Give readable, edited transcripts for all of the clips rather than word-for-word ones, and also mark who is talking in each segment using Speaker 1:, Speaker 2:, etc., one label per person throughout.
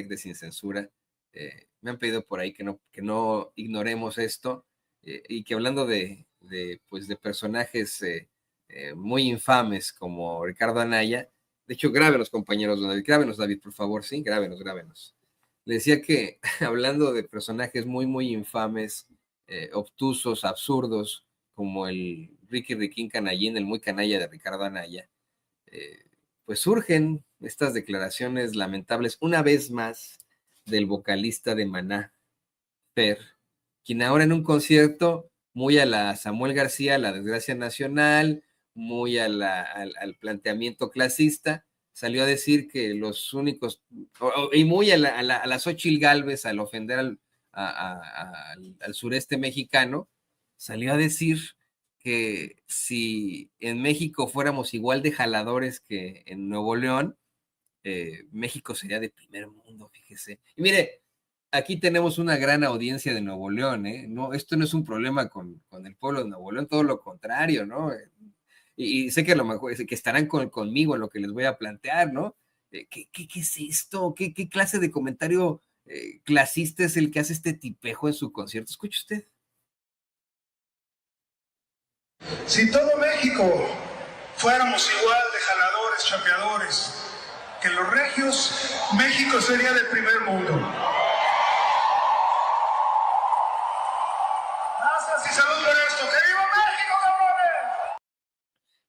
Speaker 1: de Sin Censura. Me han pedido por ahí que no ignoremos esto, y que hablando pues de personajes muy infames como Ricardo Anaya, de hecho, grábenos, compañeros, grábenos, David, por favor, sí, grábenos. Le decía que hablando de personajes muy, muy infames, obtusos, absurdos, como el Ricky Riquín Canallín, el muy canalla de Ricardo Anaya, pues surgen estas declaraciones lamentables, una vez más, del vocalista de Maná, Fer, quien ahora en un concierto, muy a la Samuel García, la desgracia nacional, muy al planteamiento clasista, salió a decir que los únicos, y muy a la Xóchitl Gálvez, al ofender al sureste mexicano, salió a decir que si en México fuéramos igual de jaladores que en Nuevo León, México sería de primer mundo, fíjese. Y mire, aquí tenemos una gran audiencia de Nuevo León, ¿eh? No, esto no es un problema con el pueblo de Nuevo León, todo lo contrario, ¿no? Y sé que a lo mejor que estarán conmigo en lo que les voy a plantear, ¿no? ¿Qué es esto? ¿Qué clase de comentario clasista es el que hace este tipejo en su concierto? Escuche usted.
Speaker 2: Si todo México fuéramos igual de jaladores, chapeadores que los regios, México sería del primer mundo. Gracias y salud por esto. ¡Que viva México, cabrones!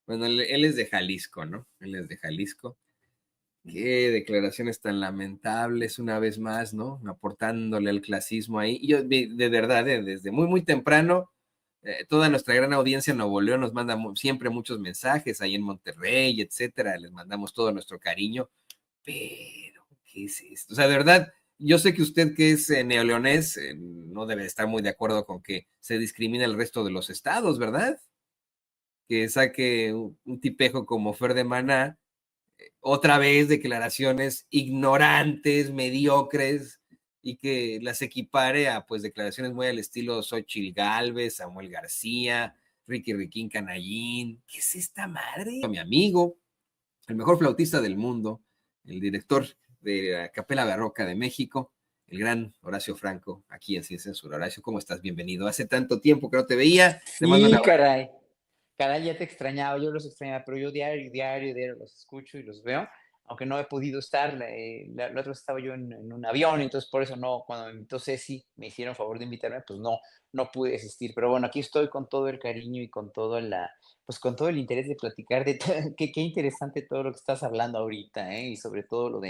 Speaker 1: Bueno, él es de Jalisco, ¿no? Él es de Jalisco. Qué declaraciones tan lamentables, una vez más, ¿no? Aportándole al clasismo ahí. Y yo, de verdad, desde muy, muy temprano, toda nuestra gran audiencia en Nuevo León nos manda siempre muchos mensajes, ahí en Monterrey, etcétera. Les mandamos todo nuestro cariño. Pero, ¿qué es esto? O sea, de verdad, yo sé que usted que es neoleonés, no debe estar muy de acuerdo con que se discrimina el resto de los estados, ¿verdad? Que saque un tipejo como Fer de Maná, otra vez declaraciones ignorantes, mediocres, y que las equipare a pues declaraciones muy al estilo Xóchitl Gálvez, Samuel García, Ricky Riquín Canallín. ¿Qué es esta madre? Mi amigo, el mejor flautista del mundo, el director de la Capela Barroca de México, el gran Horacio Franco, aquí en Sin Censura. Horacio, ¿cómo estás? Bienvenido. Hace tanto tiempo que no te veía. Te mando
Speaker 3: Sí,
Speaker 1: una...
Speaker 3: caray, ya te extrañaba, yo los extrañaba, pero yo diario los escucho y los veo, aunque no he podido estar, la otra vez estaba yo en un avión, entonces por eso no, cuando me invitó Ceci, me hicieron favor de invitarme, pues no pude asistir, pero bueno, aquí estoy con todo el cariño y con todo pues con todo el interés de platicar de todo, qué interesante todo lo que estás hablando ahorita, y sobre todo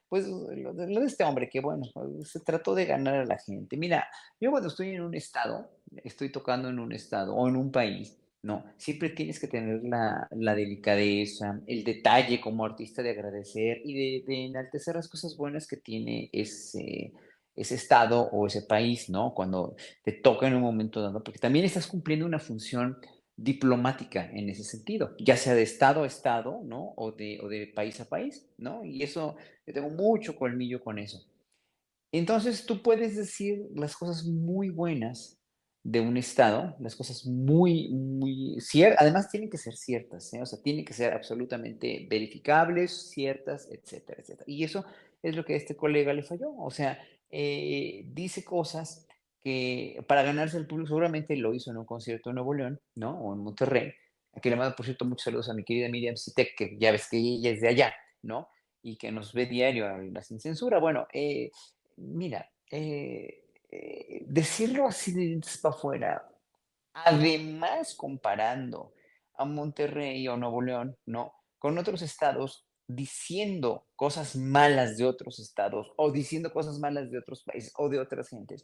Speaker 3: pues lo de este hombre que bueno, se trató de ganar a la gente. Mira, yo cuando estoy en un estado, estoy tocando en un estado o en un país, no, siempre tienes que tener la delicadeza, el detalle como artista de agradecer y de enaltecer las cosas buenas que tiene ese estado o ese país, ¿no? Cuando te toca en un momento dado, porque también estás cumpliendo una función diplomática en ese sentido, ya sea de estado a estado, ¿no? O de país a país, ¿no? Y eso, yo tengo mucho colmillo con eso. Entonces, tú puedes decir las cosas muy buenas de un estado, las cosas muy ciertas, además tienen que ser ciertas, ¿eh? O sea, tienen que ser absolutamente verificables, ciertas, etcétera, etcétera. Y eso es lo que a este colega le falló. O sea, dice cosas que para ganarse el público, seguramente lo hizo en un concierto en Nuevo León, ¿no? O en Monterrey. Aquí le mando, por cierto, muchos saludos a mi querida Miriam Sitek, que ya ves que ella es de allá, ¿no? Y que nos ve diario a la Sin Censura. Bueno, mira, decirlo así de dientes para afuera, además comparando a Monterrey o Nuevo León, ¿no? Con otros estados, diciendo cosas malas de otros estados o diciendo cosas malas de otros países o de otras gentes.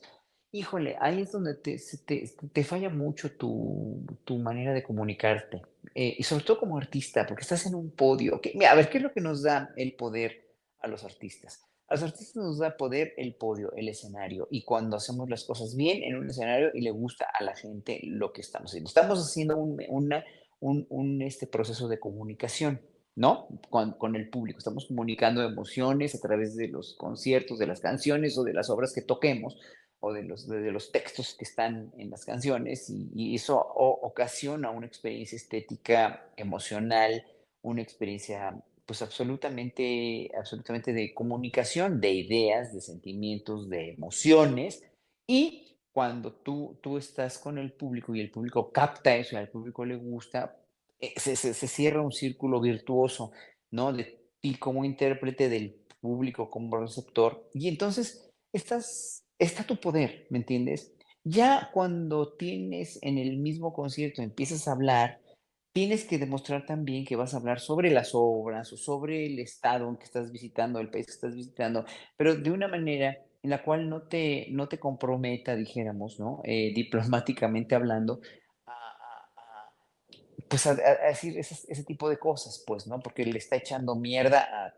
Speaker 3: Híjole, ahí es donde te falla mucho tu manera de comunicarte. Y sobre todo como artista, porque estás en un podio. Mira, a ver, ¿qué es lo que nos da el poder a los artistas? A los artistas nos da poder el podio, el escenario, y cuando hacemos las cosas bien en un escenario y le gusta a la gente lo que estamos haciendo. Estamos haciendo un proceso de comunicación, ¿no? Con el público. Estamos comunicando emociones a través de los conciertos, de las canciones o de las obras que toquemos o de los textos que están en las canciones y eso ocasiona una experiencia estética, emocional, una experiencia pues absolutamente, absolutamente de comunicación, de ideas, de sentimientos, de emociones. Y cuando tú estás con el público y el público capta eso y al público le gusta, se cierra un círculo virtuoso, ¿no? De ti como intérprete, del público como receptor. Y entonces está tu poder, ¿me entiendes? Ya cuando tienes en el mismo concierto, empiezas a hablar, tienes que demostrar también que vas a hablar sobre las obras o sobre el estado en que estás visitando, el país que estás visitando, pero de una manera en la cual no te comprometa, dijéramos, ¿no? Diplomáticamente hablando, pues a decir ese tipo de cosas, pues, ¿no? Porque le está echando mierda a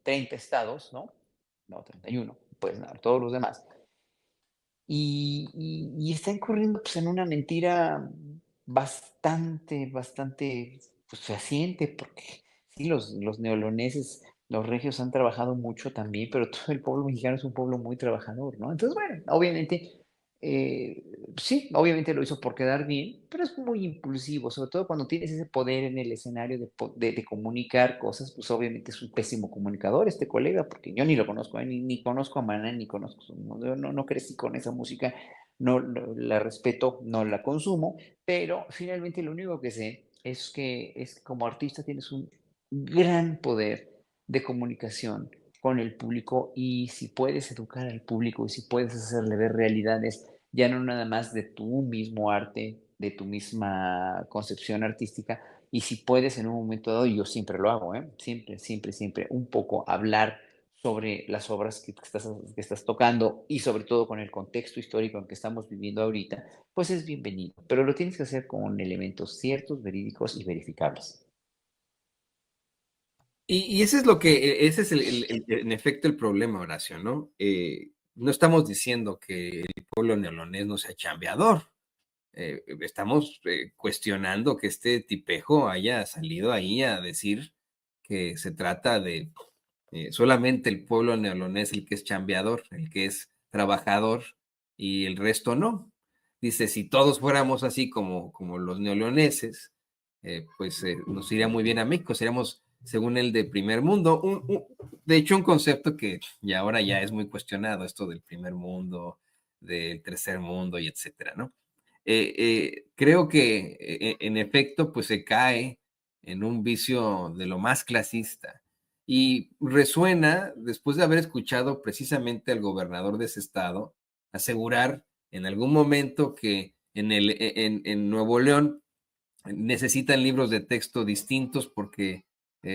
Speaker 3: 30 estados, ¿no? No, 31, pues nada, todos los demás. Y está incurriendo, pues, en una mentira bastante, bastante, pues, fehaciente, porque sí, los neoloneses, los regios han trabajado mucho también, pero todo el pueblo mexicano es un pueblo muy trabajador, ¿no? Entonces, bueno, obviamente, eh, sí, obviamente lo hizo por quedar bien, pero es muy impulsivo, sobre todo cuando tienes ese poder en el escenario de comunicar cosas, pues obviamente es un pésimo comunicador este colega, porque yo ni lo conozco, ni conozco a Maná, ni conozco no crecí con esa música, no la respeto, no la consumo, pero finalmente lo único que sé es que como artista tienes un gran poder de comunicación con el público y si puedes educar al público y si puedes hacerle ver realidades ya no nada más de tu mismo arte, de tu misma concepción artística, y si puedes en un momento dado, y yo siempre lo hago, ¿eh? Siempre, siempre, siempre, un poco hablar sobre las obras que estás tocando y sobre todo con el contexto histórico en que estamos viviendo ahorita, pues es bienvenido, pero lo tienes que hacer con elementos ciertos, verídicos y verificables.
Speaker 1: Y ese es lo que, ese es en efecto el problema, Horacio, ¿no? No estamos diciendo que el pueblo neolonés no sea chambeador. Estamos cuestionando que este tipejo haya salido ahí a decir que se trata de solamente el pueblo neolonés el que es chambeador, el que es trabajador y el resto no. Dice, si todos fuéramos así como los neoloneses, pues nos iría muy bien a México, seríamos, según él, de primer mundo. De hecho, un concepto que ya ahora ya es muy cuestionado, esto del primer mundo, del tercer mundo y etcétera, ¿no? Creo que en efecto, pues se cae en un vicio de lo más clasista y resuena después de haber escuchado precisamente al gobernador de ese estado asegurar en algún momento que en Nuevo León necesitan libros de texto distintos porque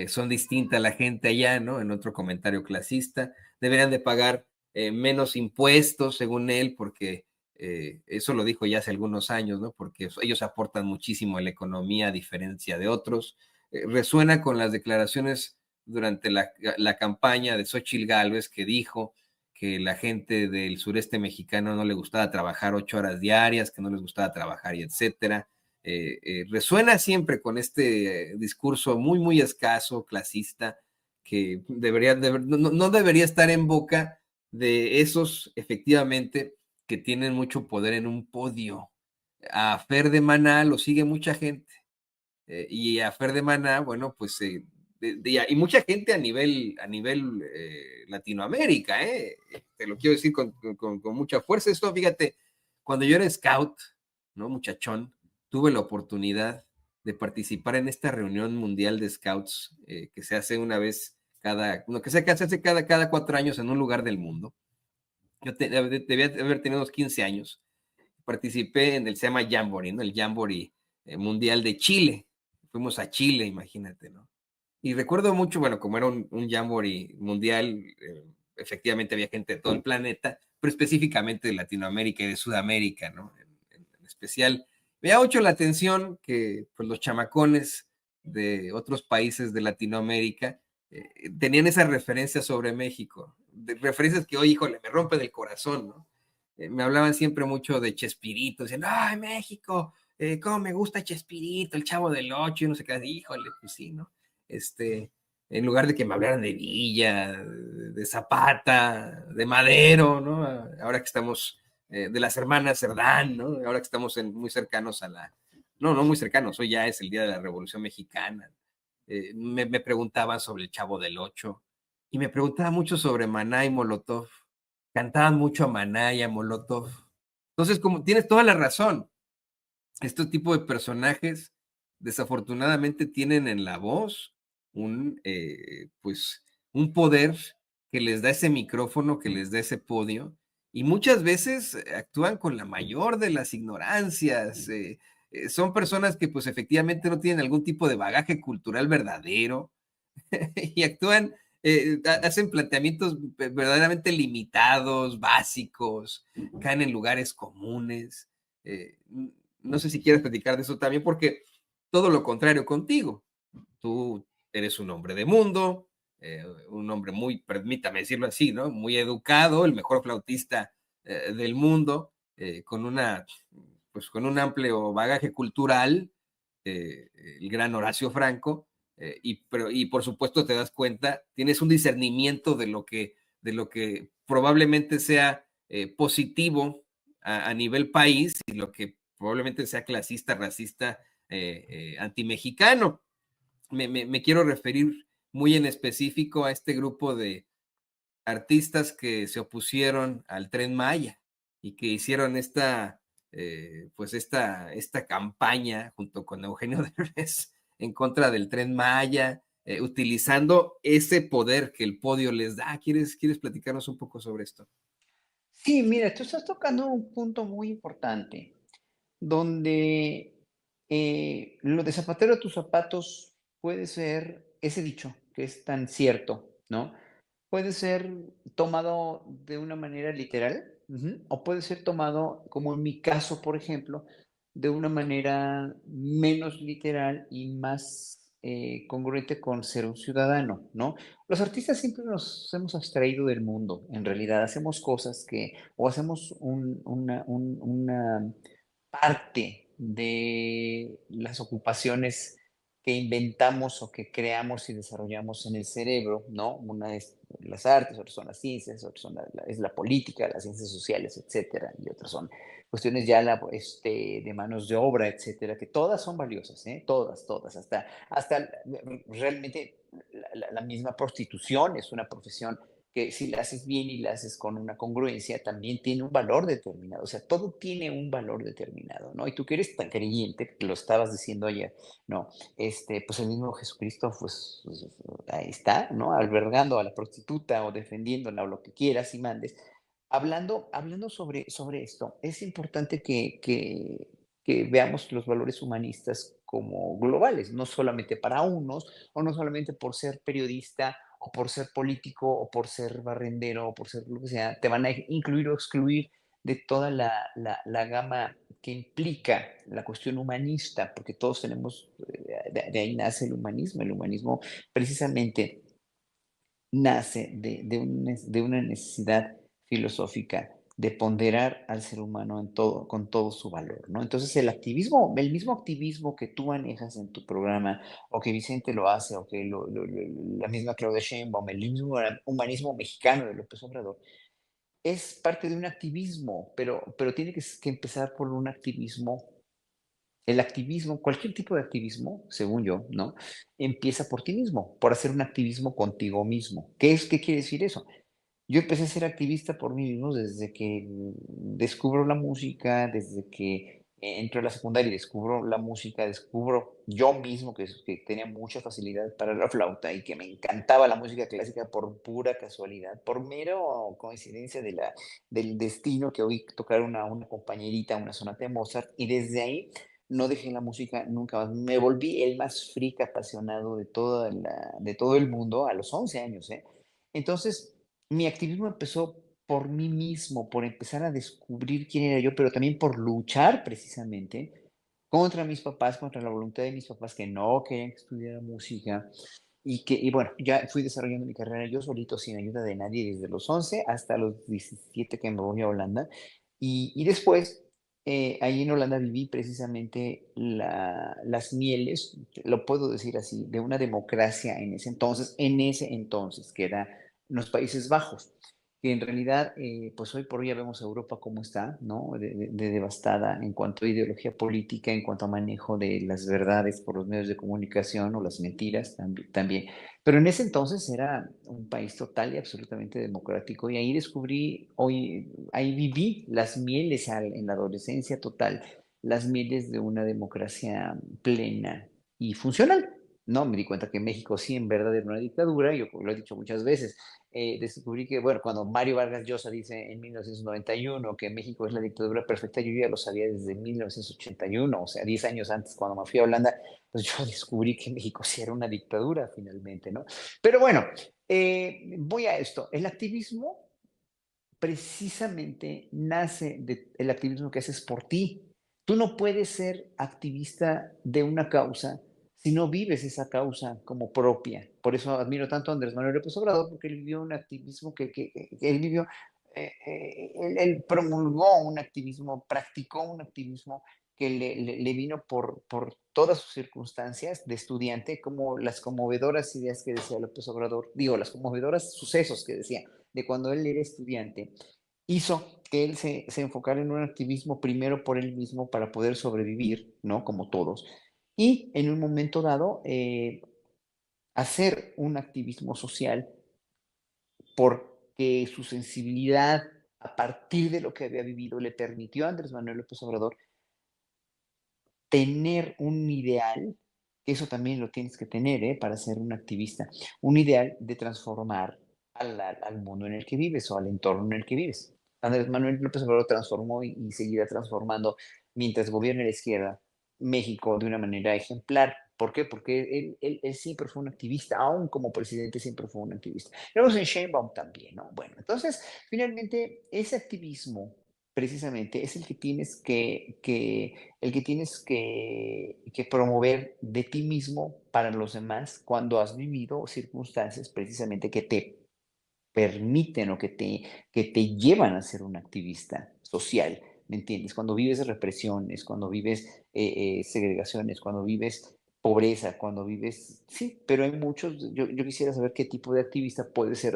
Speaker 1: son distinta la gente allá, ¿no? En otro comentario clasista, deberían de pagar menos impuestos, según él, porque eso lo dijo ya hace algunos años, ¿no? Porque ellos aportan muchísimo a la economía a diferencia de otros. Resuena con las declaraciones durante la campaña de Xóchitl Gálvez que dijo que la gente del sureste mexicano no le gustaba trabajar 8 horas diarias, que no les gustaba trabajar y etcétera. Resuena siempre con este discurso muy, muy escaso, clasista, que no debería estar en boca de esos, efectivamente, que tienen mucho poder en un podio. A Fer de Maná lo sigue mucha gente. Y a Fer de Maná, bueno, pues, y mucha gente a nivel Latinoamérica, te lo quiero decir con mucha fuerza. Esto, fíjate, cuando yo era scout, ¿no? Muchachón, tuve la oportunidad de participar en esta reunión mundial de scouts que se hace una vez no, que se hace cada 4 años en un lugar del mundo. Yo debía haber tenido unos 15 años. Participé en se llama Jamboree, ¿no? El Jamboree Mundial de Chile. Fuimos a Chile, imagínate, ¿no? Y recuerdo mucho, bueno, como era un Jamboree mundial, efectivamente había gente de todo el planeta, pero específicamente de Latinoamérica y de Sudamérica, ¿no? En especial, me da mucho la atención que pues, los chamacones de otros países de Latinoamérica tenían esas referencias sobre México, referencias que, oye, híjole, me rompen el corazón, ¿no? Me hablaban siempre mucho de Chespirito, decían, ¡ay, México! ¿Cómo me gusta Chespirito, el Chavo del Ocho? Y no sé qué, híjole, pues sí, ¿no? Este, en lugar de que me hablaran de Villa, de Zapata, de Madero, ¿no? Ahora que estamos, de las hermanas Cerdán, ¿no? Ahora que estamos muy cercanos a no muy cercanos, hoy ya es el día de la Revolución Mexicana. me preguntaban sobre el Chavo del Ocho y me preguntaban mucho sobre Maná y Molotov. Cantaban mucho a Maná y a Molotov. Entonces, como tienes toda la razón, este tipo de personajes desafortunadamente tienen en la voz pues, un poder que les da ese micrófono, que les da ese podio, y muchas veces actúan con la mayor de las ignorancias. Son personas que pues efectivamente no tienen algún tipo de bagaje cultural verdadero y actúan, hacen planteamientos verdaderamente limitados, básicos, caen en lugares comunes. Eh, no sé si quieres platicar de eso también, porque todo lo contrario contigo. Tú eres un hombre de mundo, un hombre muy, permítame decirlo así, ¿no? Muy educado, el mejor flautista del mundo, pues con un amplio bagaje cultural, el gran Horacio Franco, y por supuesto te das cuenta, tienes un discernimiento de lo que probablemente sea positivo a nivel país y lo que probablemente sea clasista, racista, antimexicano. Me quiero referir muy en específico a este grupo de artistas que se opusieron al Tren Maya y que hicieron pues esta campaña junto con Eugenio Derbez en contra del Tren Maya, utilizando ese poder que el podio les da. ¿Quieres platicarnos un poco sobre esto?
Speaker 3: Sí, mira, tú estás tocando un punto muy importante, donde lo de zapatero a tus zapatos puede ser ese dicho que es tan cierto, ¿no? Puede ser tomado de una manera literal, o puede ser tomado, como en mi caso, por ejemplo, de una manera menos literal y más congruente con ser un ciudadano, ¿no? Los artistas siempre nos hemos abstraído del mundo, en realidad hacemos cosas o hacemos una parte de las ocupaciones que inventamos o que creamos y desarrollamos en el cerebro, ¿no? Una es las artes, otras son las ciencias, otras son es la política, las ciencias sociales, etcétera, y otras son cuestiones ya de manos de obra, etcétera, que todas son valiosas, ¿eh? Todas, todas, hasta realmente la misma prostitución es una profesión que si la haces bien y la haces con una congruencia, también tiene un valor determinado. O sea, todo tiene un valor determinado, ¿no? Y tú que eres tan creyente, que lo estabas diciendo ayer, ¿no? Pues el mismo Jesucristo, pues, ahí está, ¿no? Albergando a la prostituta o defendiéndola o lo que quieras y mandes. Hablando sobre esto, es importante que veamos los valores humanistas como globales, no solamente para unos, o no solamente por ser periodista, o por ser político, o por ser barrendero, o por ser lo que sea, te van a incluir o excluir de toda la gama que implica la cuestión humanista, porque todos tenemos, de ahí nace el humanismo precisamente nace de una necesidad filosófica de ponderar al ser humano en todo, con todo su valor, ¿no? Entonces el mismo activismo que tú manejas en tu programa, o que Vicente lo hace, o que la misma Claudia Sheinbaum, el mismo humanismo mexicano de López Obrador, es parte de un activismo, pero tiene que empezar por un activismo. El activismo, cualquier tipo de activismo, según yo, ¿no? Empieza por ti mismo, por hacer un activismo contigo mismo. ¿Qué quiere decir eso? Yo empecé a ser activista por mí mismo desde que descubro la música, desde que entro a la secundaria y descubro la música, descubro yo mismo que tenía mucha facilidad para la flauta y que me encantaba la música clásica por pura casualidad, por mero coincidencia del destino que oí tocar una compañerita, una sonata de Mozart, y desde ahí no dejé la música nunca más. Me volví el más freak apasionado de todo el mundo a los 11 años, ¿eh? Entonces, mi activismo empezó por mí mismo, por empezar a descubrir quién era yo, pero también por luchar precisamente contra mis papás, contra la voluntad de mis papás que no querían que estudiara música y bueno, ya fui desarrollando mi carrera yo solito sin ayuda de nadie desde los 11 hasta los 17 que me voy a Holanda y después ahí en Holanda viví precisamente las mieles, lo puedo decir así, de una democracia en ese entonces, que era los Países Bajos. que en realidad, pues hoy por hoy ya vemos a Europa cómo está, ¿no? De devastada en cuanto a ideología política, en cuanto a manejo de las verdades por los medios de comunicación o las mentiras también. Pero en ese entonces era un país total y absolutamente democrático y ahí descubrí, hoy, ahí viví las mieles en la adolescencia total, las mieles de una democracia plena y funcional. No, me di cuenta que México sí en verdad era una dictadura, yo lo he dicho muchas veces, descubrí que, bueno, cuando Mario Vargas Llosa dice en 1991 que México es la dictadura perfecta, yo ya lo sabía desde 1981, o sea, 10 años antes, cuando me fui a Holanda, pues yo descubrí que México sí era una dictadura finalmente, ¿no? Pero bueno, voy a esto. El activismo precisamente nace del activismo que haces por ti. Tú no puedes ser activista de una causa si no vives esa causa como propia. Por eso admiro tanto a Andrés Manuel López Obrador, porque él vivió un activismo que él vivió, él promulgó un activismo, practicó un activismo que le vino por todas sus circunstancias de estudiante, como las conmovedoras ideas que decía López Obrador, digo, las conmovedoras sucesos que decía de cuando él era estudiante, hizo que él se enfocara en un activismo primero por él mismo para poder sobrevivir, ¿no? Como todos. Y en un momento dado, hacer un activismo social porque su sensibilidad a partir de lo que había vivido le permitió a Andrés Manuel López Obrador tener un ideal, que eso también lo tienes que tener para ser un activista, un ideal de transformar al mundo en el que vives o al entorno en el que vives. Andrés Manuel López Obrador transformó y seguirá transformando mientras gobierne la izquierda México de una manera ejemplar. ¿Por qué? Porque él siempre fue un activista, aún como presidente siempre fue un activista. Luego en Sheinbaum también, ¿no? Bueno, entonces, finalmente, ese activismo precisamente es el que tienes que promover de ti mismo para los demás cuando has vivido circunstancias precisamente que te permiten o que te llevan a ser un activista social, ¿me entiendes? Cuando vives represiones, cuando vives segregaciones, cuando vives pobreza, cuando vives, sí, pero hay muchos, yo quisiera saber qué tipo de activista puede ser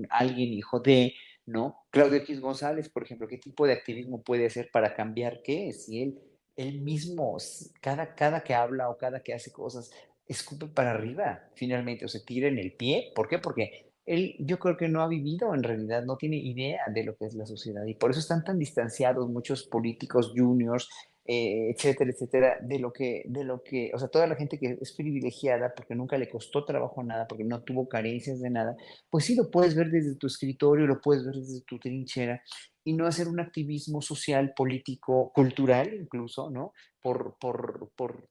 Speaker 3: alguien hijo de, ¿no? Claudio X González, por ejemplo, ¿qué tipo de activismo puede hacer para cambiar qué? Si él mismo, cada que habla o cada que hace cosas, escupe para arriba, finalmente, o se tira en el pie. ¿Por qué? Porque él, yo creo que no ha vivido en realidad, no tiene idea de lo que es la sociedad y por eso están tan distanciados muchos políticos juniors, etcétera, etcétera, o sea, toda la gente que es privilegiada porque nunca le costó trabajo nada, porque no tuvo carencias de nada, pues sí lo puedes ver desde tu escritorio, lo puedes ver desde tu trinchera y no hacer un activismo social, político, cultural incluso, ¿no? Por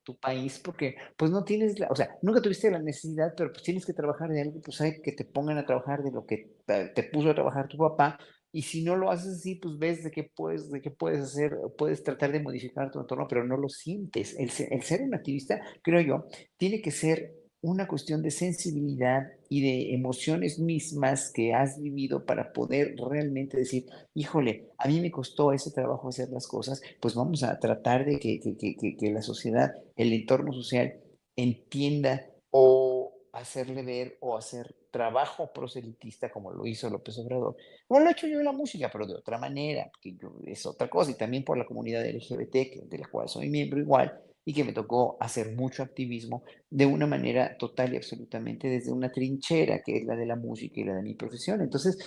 Speaker 3: tu país, porque pues no tienes, o sea, nunca tuviste la necesidad, pero pues tienes que trabajar de algo, pues hay que te pongan a trabajar de lo que te puso a trabajar tu papá, y si no lo haces así, pues ves de qué puedes hacer, puedes tratar de modificar tu entorno, pero no lo sientes. El ser un activista, creo yo, tiene que ser una cuestión de sensibilidad y de emociones mismas que has vivido para poder realmente decir, híjole, a mí me costó ese trabajo hacer las cosas, pues vamos a tratar de que la sociedad, el entorno social entienda o hacerle ver o hacer trabajo proselitista como lo hizo López Obrador, como lo he hecho yo en la música, pero de otra manera, que es otra cosa, y también por la comunidad LGBT, de la cual soy miembro igual, y que me tocó hacer mucho activismo de una manera total y absolutamente desde una trinchera, que es la de la música y la de mi profesión. Entonces,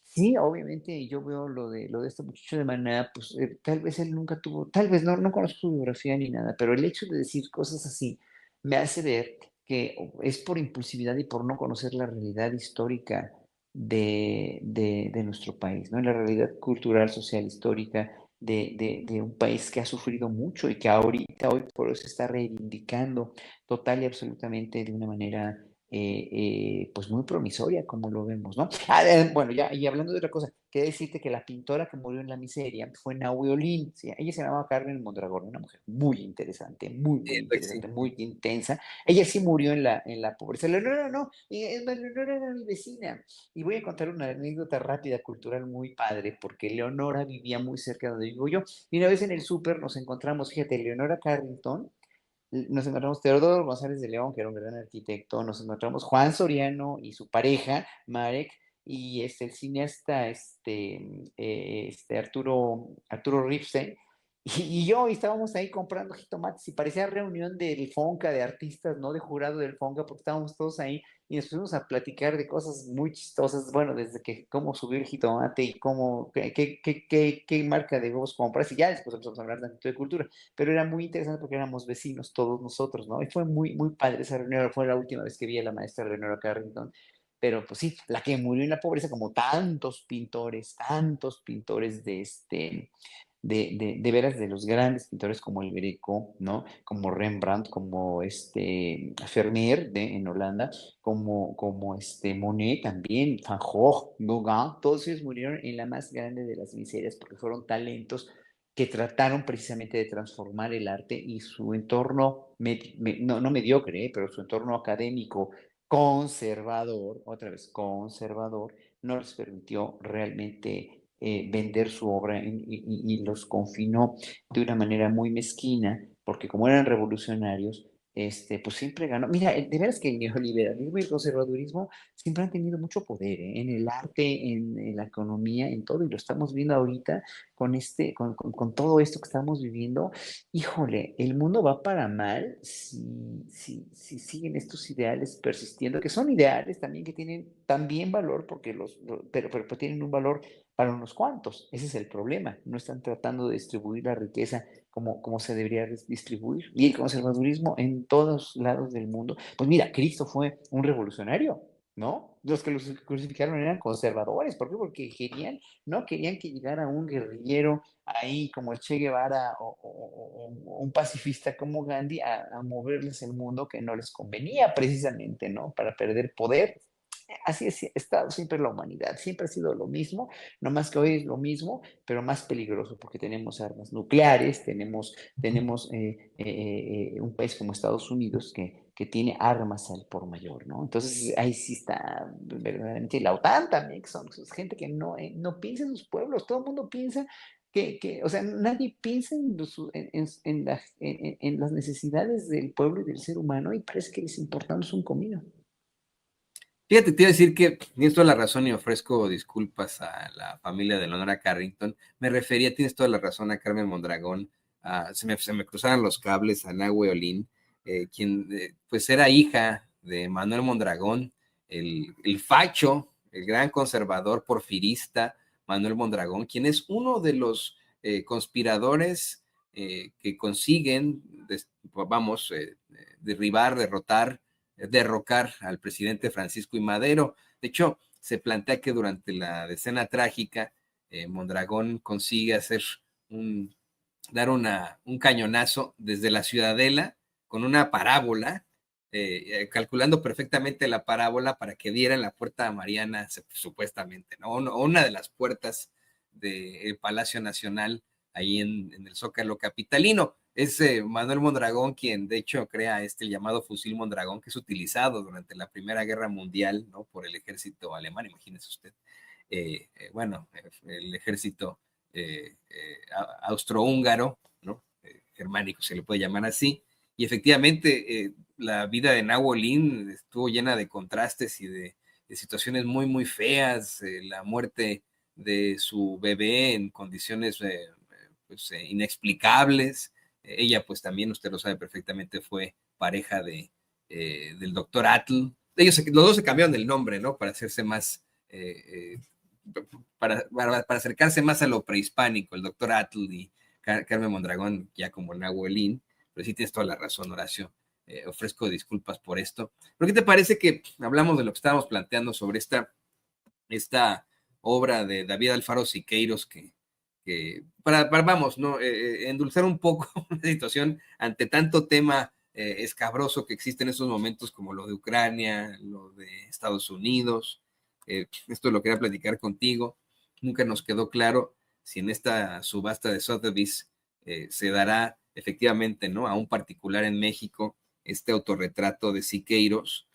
Speaker 3: sí, obviamente yo veo lo de este muchacho de Maná, pues tal vez él nunca tuvo, tal vez no conozco su biografía ni nada, pero el hecho de decir cosas así me hace ver que es por impulsividad y por no conocer la realidad histórica de nuestro país, ¿no? La realidad cultural, social, histórica de un país que ha sufrido mucho y que ahorita, hoy por hoy se está reivindicando total y absolutamente de una manera pues muy promisoria, como lo vemos, ¿no? Bueno, ya, y hablando de otra cosa, quería decirte que la pintora que murió en la miseria fue Nahui Olin, ¿sí? Ella se llamaba Carmen Mondragón, una mujer muy interesante, muy
Speaker 1: Entiendo que sí.
Speaker 3: interesante, muy intensa. Ella sí murió en la pobreza. Leonora no, Leonora era mi vecina. Y voy a contar una anécdota rápida, cultural, muy padre, porque Leonora vivía muy cerca de donde vivo yo. Y una vez en el súper nos encontramos, fíjate, Leonora Carrington, nos encontramos Teodoro González de León, que era un gran arquitecto, nos encontramos Juan Soriano y su pareja, Marek, y el cineasta Arturo Ripstein, y yo, y estábamos ahí comprando jitomates y parecía reunión del Fonca, de artistas, ¿no? De jurado del Fonca, porque estábamos todos ahí y nos pusimos a platicar de cosas muy chistosas, bueno, desde que cómo subir jitomate y cómo, qué marca de huevos compras, y ya después empezamos a hablar tanto de cultura, pero era muy interesante porque éramos vecinos todos nosotros, ¿no? Y fue muy, muy padre esa reunión, fue la última vez que vi a la maestra Leonora Carrington, pero pues sí, la que murió en la pobreza, como tantos pintores de veras de los grandes pintores como el Greco, ¿no? Como Rembrandt, como Vermeer en Holanda, como Monet también, Van Gogh, Gauguin, todos ellos murieron en la más grande de las miserias porque fueron talentos que trataron precisamente de transformar el arte y su entorno, no mediocre, pero su entorno académico conservador, otra vez conservador, no les permitió realmente vender su obra y los confinó de una manera muy mezquina, porque como eran revolucionarios, pues siempre ganó. Mira, de veras que el neoliberalismo y el conservadurismo siempre han tenido mucho poder, ¿eh? En el arte, en la economía, en todo, y lo estamos viendo ahorita con todo esto que estamos viviendo. Híjole, el mundo va para mal si siguen estos ideales persistiendo, que son ideales también que tienen también valor, porque pero tienen un valor para unos cuantos. Ese es el problema. No están tratando de distribuir la riqueza como se debería distribuir. Y el conservadurismo en todos lados del mundo. Pues mira, Cristo fue un revolucionario, ¿no? Los que los crucificaron eran conservadores. ¿Por qué? Porque no querían que llegara un guerrillero ahí como el Che Guevara o un pacifista como Gandhi a moverles el mundo que no les convenía precisamente, ¿no? Para perder poder. Así ha estado siempre la humanidad, siempre ha sido lo mismo, no más que hoy es lo mismo, pero más peligroso porque tenemos armas nucleares, tenemos un país como Estados Unidos que tiene armas al por mayor, ¿no? Entonces ahí sí está verdaderamente la OTAN también, que son gente que no piensa en sus pueblos, todo el mundo piensa o sea, nadie piensa en las necesidades del pueblo y del ser humano y parece que les importamos un comino.
Speaker 1: Fíjate, te iba a decir que tienes toda la razón y ofrezco disculpas a la familia de Leonora Carrington. Me refería, tienes toda la razón, a Carmen Mondragón. Se me cruzaron los cables a Nahue Olin, quien pues era hija de Manuel Mondragón, el facho, el gran conservador porfirista Manuel Mondragón, quien es uno de los conspiradores que consiguen, derrocar al presidente Francisco I. Madero. De hecho, se plantea que durante la decena trágica, Mondragón consigue dar un cañonazo desde la Ciudadela con una parábola, calculando perfectamente la parábola para que diera en la Puerta Mariana, supuestamente, ¿no? Una de las puertas del Palacio Nacional ahí en el Zócalo capitalino. Es Manuel Mondragón quien de hecho crea el llamado fusil Mondragón, que es utilizado durante la Primera Guerra Mundial, ¿no? Por el ejército alemán, imagínese usted. El ejército austrohúngaro, ¿no? Germánico se le puede llamar así. Y efectivamente la vida de Nahue Olin estuvo llena de contrastes y de situaciones muy, muy feas. La muerte de su bebé en condiciones pues, inexplicables. Ella, pues también, usted lo sabe perfectamente, fue pareja del doctor Atl. Los dos se cambiaron el nombre, ¿no? Para hacerse más, para acercarse más a lo prehispánico, el doctor Atl y Carmen Mondragón, ya como Nahue Olin. Pero sí tienes toda la razón, Horacio. Ofrezco disculpas por esto. ¿Pero qué te parece que hablamos de lo que estábamos planteando sobre esta obra de David Alfaro Siqueiros vamos, ¿no? Endulzar un poco una situación ante tanto tema escabroso que existe en estos momentos como lo de Ucrania, lo de Estados Unidos? Esto lo quería platicar contigo. Nunca nos quedó claro si en esta subasta de Sotheby's se dará efectivamente, ¿no? A un particular en México este autorretrato de Siqueiros,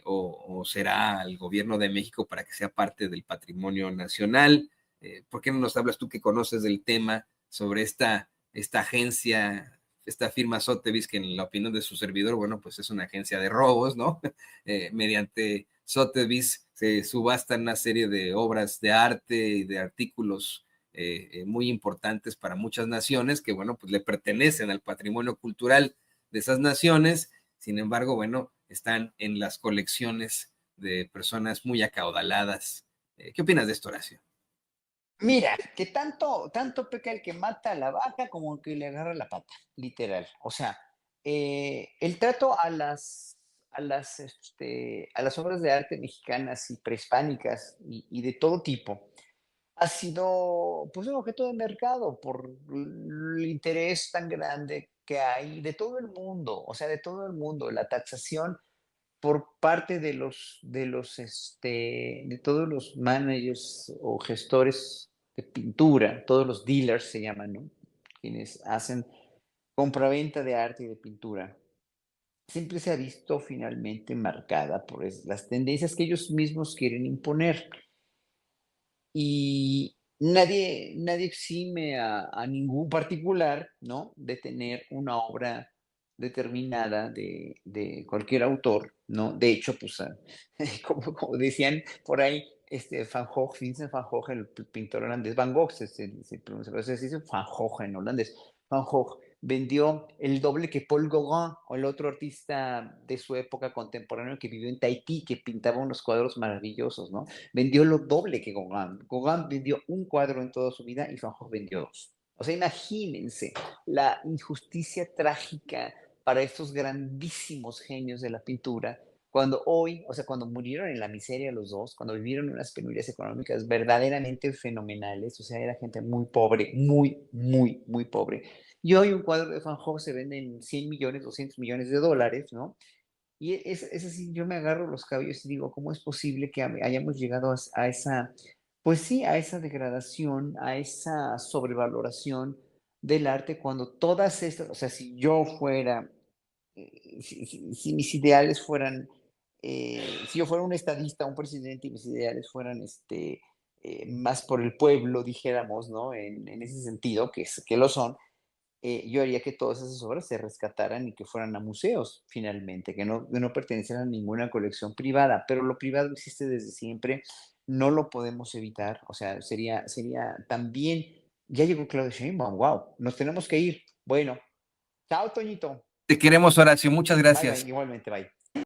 Speaker 1: o será al gobierno de México para que sea parte del patrimonio nacional. ¿Por qué no nos hablas tú que conoces del tema sobre esta agencia, esta firma Sotheby's, que en la opinión de su servidor, bueno, pues es una agencia de robos, ¿no? Mediante Sotheby's se subastan una serie de obras de arte y de artículos muy importantes para muchas naciones que, bueno, pues le pertenecen al patrimonio cultural de esas naciones. Sin embargo, bueno, están en las colecciones de personas muy acaudaladas. ¿Qué opinas de esto, Horacio?
Speaker 3: Mira, que tanto peca el que mata a la vaca como el que le agarra la pata, literal. O sea, el trato a las obras de arte mexicanas y prehispánicas y de todo tipo ha sido, pues, un objeto de mercado por el interés tan grande que hay de todo el mundo, o sea, de todo el mundo. La taxación por parte de todos los managers o gestores de pintura, todos los dealers se llaman, ¿no? Quienes hacen compraventa de arte y de pintura, siempre se ha visto finalmente marcada por las tendencias que ellos mismos quieren imponer. Y nadie exime a ningún particular, ¿no?, de tener una obra determinada de cualquier autor, ¿no? De hecho, pues, como decían por ahí, Van Gogh, Vincent van Gogh, el pintor holandés, Van Gogh se pronuncia, pero se dice Van Gogh en holandés. Van Gogh vendió el doble que Paul Gauguin, o el otro artista de su época contemporáneo que vivió en Tahití, que pintaba unos cuadros maravillosos, ¿no? Vendió lo doble que Gauguin. Gauguin vendió un cuadro en toda su vida y Van Gogh vendió dos. O sea, imagínense la injusticia trágica para estos grandísimos genios de la pintura, cuando hoy, o sea, cuando murieron en la miseria los dos, cuando vivieron unas penurias económicas verdaderamente fenomenales, o sea, era gente muy pobre, muy pobre. Y hoy un cuadro de Van Gogh se vende en 100 millones, 200 millones de dólares, ¿no? Y es así, yo me agarro los cabellos y digo, ¿cómo es posible que hayamos llegado a esa, pues sí, a esa degradación, a esa sobrevaloración del arte cuando todas estas, o sea, si yo fuera, si mis ideales fueran, si yo fuera un estadista, un presidente y mis ideales fueran más por el pueblo, dijéramos, ¿no? En ese sentido, que lo son, yo haría que todas esas obras se rescataran y que fueran a museos, finalmente, que no pertenecieran a ninguna colección privada, pero lo privado existe desde siempre, no lo podemos evitar, o sea, sería también, ya llegó Claudia Sheinbaum, wow, nos tenemos que ir. Bueno, chao, Toñito.
Speaker 1: Te queremos, Horacio. Muchas
Speaker 3: Bye, bye,
Speaker 1: gracias.
Speaker 3: igualmente, bye.